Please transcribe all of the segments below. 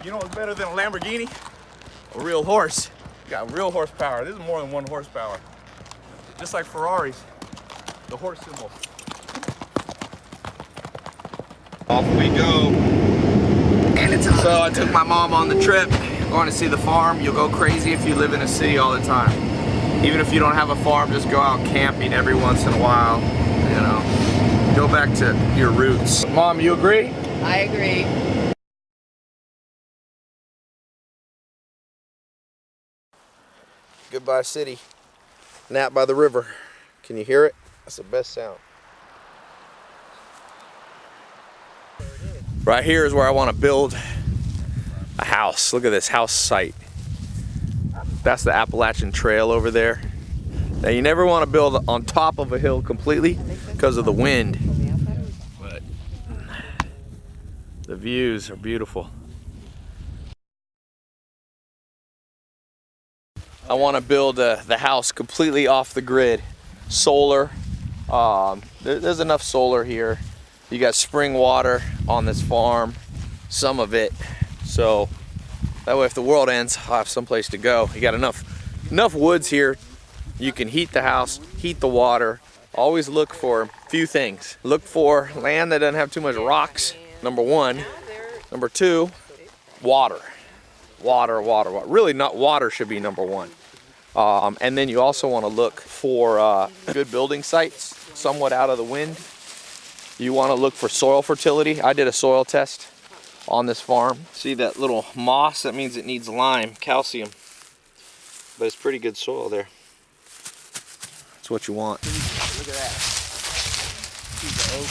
You know what's better than a Lamborghini? A real horse. You got real horsepower. This is more than 1 horsepower. Just like Ferraris, the horse symbol. Off we go. So I took my mom on the trip, going to see the farm. You'll go crazy if you live in a city all the time. Even if you don't have a farm, just go out camping every once in a while, you know. Go back to your roots. Mom, you agree? I agree. Goodbye city. Nap by the river. Can you hear it? That's the best sound. Right here is where I want to build a house. Look at this house site. That's the Appalachian Trail over there. Now you never want to build on top of a hill completely because of the wind. But the views are beautiful. I want to build the house completely off the grid. Solar. There's enough solar here. You got spring water on this farm, some of it. So that way if the world ends, I'll have someplace to go. You got enough woods here. You can heat the house, heat the water. Always look for a few things. Look for land that doesn't have too much rocks, number 1. Number 2, water. Water. Really, not water should be number 1. And then you also want to look for good building sites, somewhat out of the wind. You want to look for soil fertility. I did a soil test on this farm. See that little moss? That means it needs lime, calcium. But it's pretty good soil there. That's what you want. Look at that. See the oak,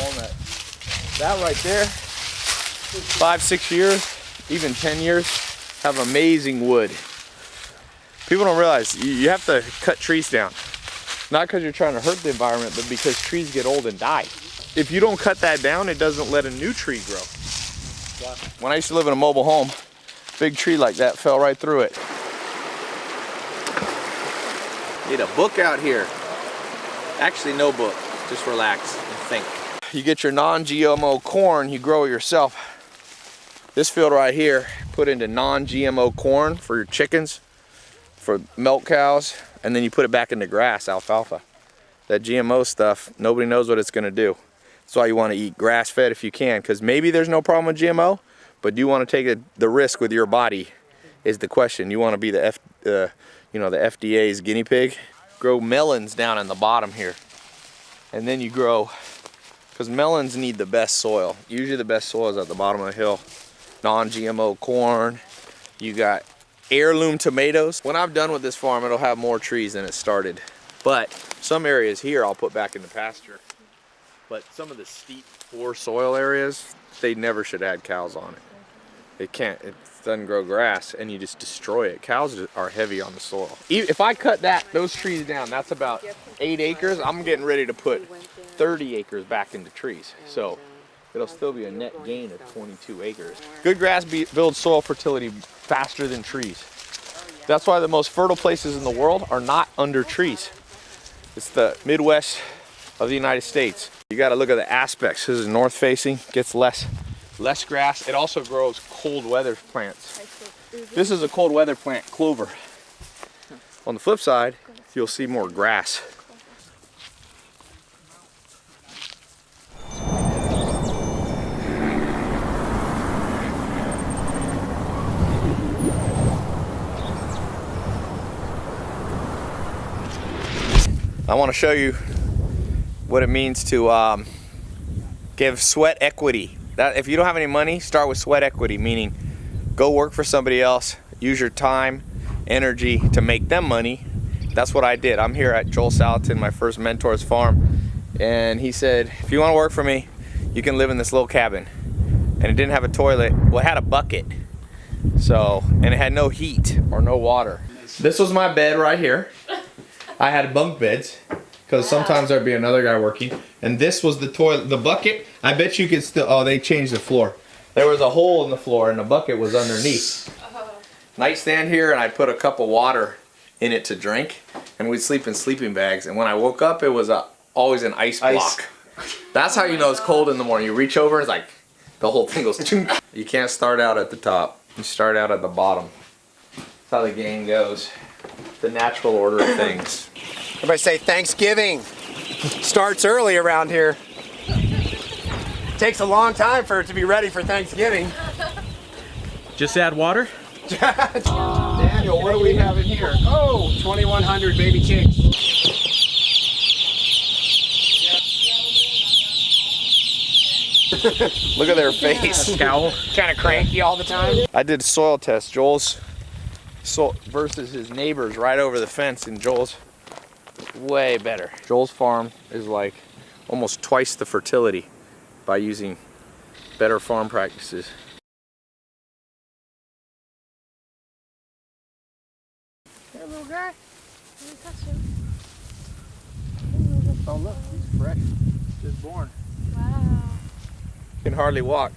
walnut. That right there, 5-6 years, even 10 years, have amazing wood. People don't realize you have to cut trees down. Not because you're trying to hurt the environment, but because trees get old and die. If you don't cut that down, it doesn't let a new tree grow. When I used to live in a mobile home, big tree like that fell right through it. Need a book out here. Actually, no book. Just relax and think. You get your non-GMO corn, you grow it yourself. This field right here, put into non-GMO corn for your chickens, for milk cows, and then you put it back into grass, alfalfa. That GMO stuff, nobody knows what it's gonna do. That's why you want to eat grass-fed if you can, because maybe there's no problem with GMO, but do you want to take the risk with your body? Is the question. You want to be the FDA's guinea pig? Grow melons down in the bottom here, and then you grow, because melons need the best soil. Usually the best soil is at the bottom of the hill. Non-GMO corn. You got heirloom tomatoes. When I'm done with this farm, it'll have more trees than it started. But some areas here I'll put back into pasture. But some of the steep, poor soil areas, they never should add cows on it. It doesn't grow grass, and you just destroy it. Cows are heavy on the soil. If I cut those trees down, that's about 8 acres. I'm getting ready to put 30 acres back into trees. So it'll still be a net gain of 22 acres. Good grass builds soil fertility faster than trees. That's why the most fertile places in the world are not under trees. It's the Midwest of the United States. You got to look at the aspects. This is north facing, gets less grass. It also grows cold weather plants. This is a cold weather plant, clover. On the flip side, you'll see more grass. I want to show you what it means to give sweat equity. That if you don't have any money, start with sweat equity, meaning go work for somebody else, use your time, energy to make them money. That's what I did. I'm here at Joel Salatin, my first mentor's farm, and he said, if you want to work for me, you can live in this little cabin. And it didn't have a toilet. Well, it had a bucket. And it had no heat or no water. This was my bed right here. I had bunk beds because sometimes there'd be another guy working. And this was the toilet, the bucket. I bet you could still, oh, they changed the floor. There was a hole in the floor and the bucket was underneath. Nightstand here, and I'd put a cup of water in it to drink, and we'd sleep in sleeping bags. And when I woke up, it was always an ice block. That's how you know it's cold in the morning. You reach over, it's like the whole thing goes. You can't start out at the top. You start out at the bottom. That's how the game goes. The natural order of things. Everybody say Thanksgiving starts early around here. Takes a long time for it to be ready for Thanksgiving. Just add water? Daniel, what do we have in here? Oh, 2,100 baby chicks. Look at their face. Cow. Kind of cranky all the time. I did soil test. Joel's versus his neighbors right over the fence, and Joel's way better. Joel's farm is like almost twice the fertility by using better farm practices. Hey, little guy. Let me touch him. Oh look, he's fresh. Just born. Wow. Can hardly walk.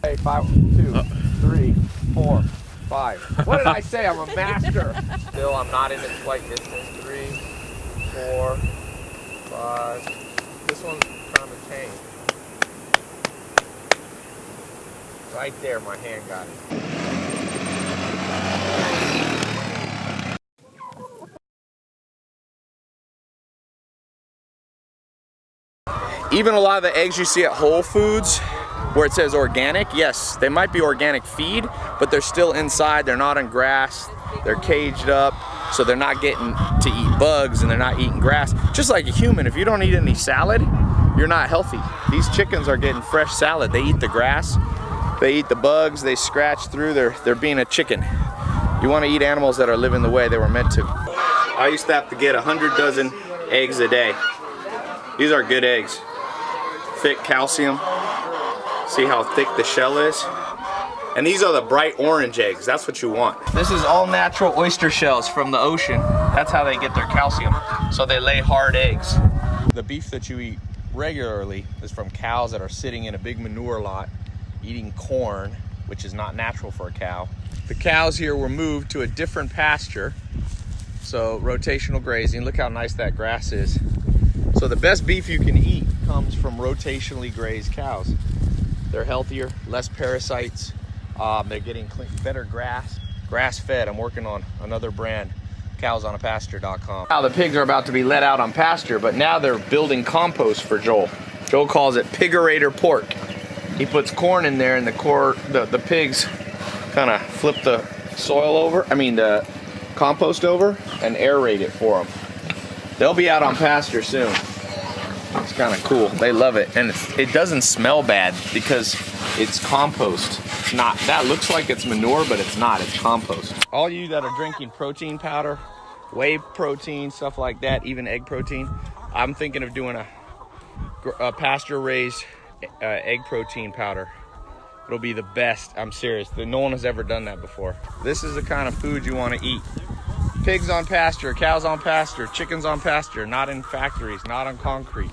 Hey, 5, 2, 3, 4, 5. What did I say? I'm a master. Still, I'm not in its flight distance. 3, 4, 5. This one's kind of tame. Right there, my hand got it. Even a lot of the eggs you see at Whole Foods where it says organic, yes, they might be organic feed, but they're still inside, they're not on grass, they're caged up, so they're not getting to eat bugs and they're not eating grass. Just like a human, if you don't eat any salad, you're not healthy. These chickens are getting fresh salad. They eat the grass, they eat the bugs, they scratch through, they're being a chicken. You want to eat animals that are living the way they were meant to. I used to have to get 100 dozen eggs a day. These are good eggs. Thick calcium. See how thick the shell is? And these are the bright orange eggs. That's what you want. This is all natural oyster shells from the ocean. That's how they get their calcium. So they lay hard eggs. The beef that you eat regularly is from cows that are sitting in a big manure lot eating corn, which is not natural for a cow. The cows here were moved to a different pasture. So rotational grazing. Look how nice that grass is. So the best beef you can eat comes from rotationally grazed cows. They're healthier, less parasites. They're getting better grass-fed. I'm working on another brand, cowsonapasture.com. Now the pigs are about to be let out on pasture, but now they're building compost for Joel. Joel calls it pigerator pork. He puts corn in there, and the pigs kind of flip the soil over, the compost over, and aerate it for them. They'll be out on pasture soon. It's kind of cool. They love it, and it doesn't smell bad because it's compost. It's not. That looks like it's manure, but it's not. It's compost. All you that are drinking protein powder, whey protein, stuff like that, even egg protein, I'm thinking of doing a pasture-raised egg protein powder. It'll be the best. I'm serious. No one has ever done that before. This is the kind of food you want to eat. Pigs on pasture, cows on pasture, chickens on pasture, not in factories, not on concrete.